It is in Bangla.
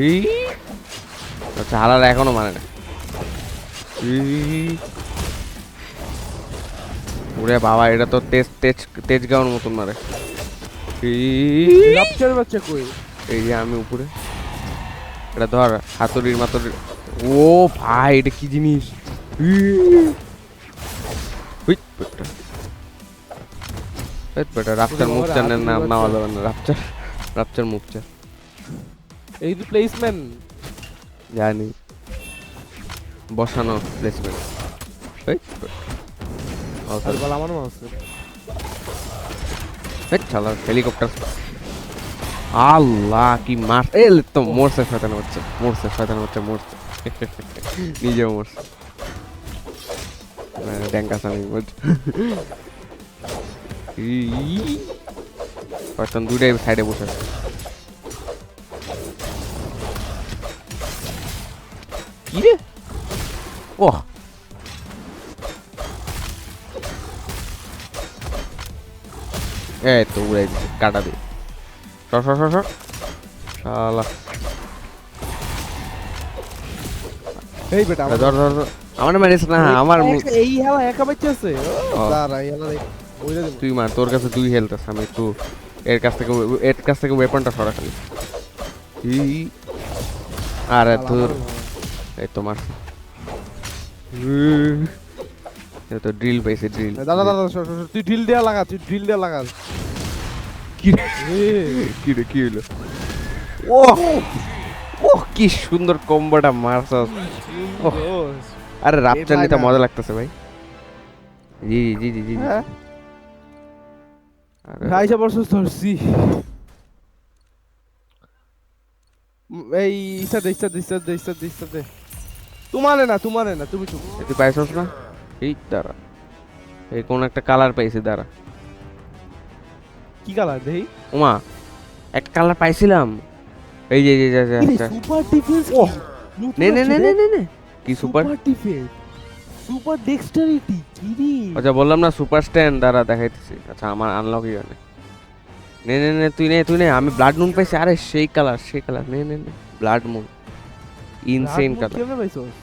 এই আচ্ছা হালার এখনো মানে না। ওরে বাবা এটা তো তেজ তেজ তেজ গাওয়ার মতন মারে। রাপচার বাচ্চা কই? এই যে আমি উপরে, এটা ধর হাতুড়ির মাতুড়ির। ও ভাই এটা কি জিনিস? বেটা রাপচার মুভচার নাম নেওয়া যাবে না। রাপচার রাপচার মুভচার এই রিপ্লেসমেন্ট জানি বসানো প্লেসমেন্ট। আর বল আমার আছে। হেলিকপ্টার। আল্লাহ কি মার এ তো মরছে শয়তান বাচ্চা, মরছে শয়তান বাচ্চা, মরছে নিজেও মরছে। ড্যাঙ্কা সামি শয়তান দুইটাই সাইডে বসে আছে। কি রে? ওহ এই তো উড়াই দিচ্ছে কাটা দিয়ে। সর সর সর সর শালা। এই বেটা ধর ধর ধর আমার মারিস না আমার এই হালা একা বাচ্চা আছে। দাঁড়া ইয়ালা ওইটা দেব। তুই মার, তোর কাছে 2 হেলথ আছে, আমি একটু এর কাছ থেকে ওয়েপনটা সরা খালি। আরে ধুর এই তো মার। এই তো ড্রিল পাইছে ড্রিল। দাদা দাদা তুই ড্রিল দেয়া লাগা, তুই ড্রিল দেয়া লাগা। কি কি রে কি হলো? ও ও কি সুন্দর কম্বোটা মারছস। আরে রাপচার নিতে মজা লাগতেছে ভাই। জি জি জি জি জি। আইসা বর্ষস ধরছি। এই ইসাতে তোমারে না তুমি চুপ। তুই পাইছস না? এই দাঁড়া, এই কোন একটা কালার পাইছি দাঁড়া। কি কালার দেই? ওমা একটা কালার পাইছিলাম। এই যে যে যে সুপার ডিফেন্স। ও নে নে নে নে নে নে কি সুপার ডিফেন্স, সুপার ডেক্সটারিটি কি রে? আচ্ছা বললাম না সুপার স্ট্যান্ড দ্বারা দেখাইতেছি। আচ্ছা আমার আনলকই হয় না। নে নে নে তুই নে আমি ব্লাড মুন পাইছি। আরে সেই কালার নে নে নে ব্লাড মুন ইনসেন কালার। কেমনে পাইছস?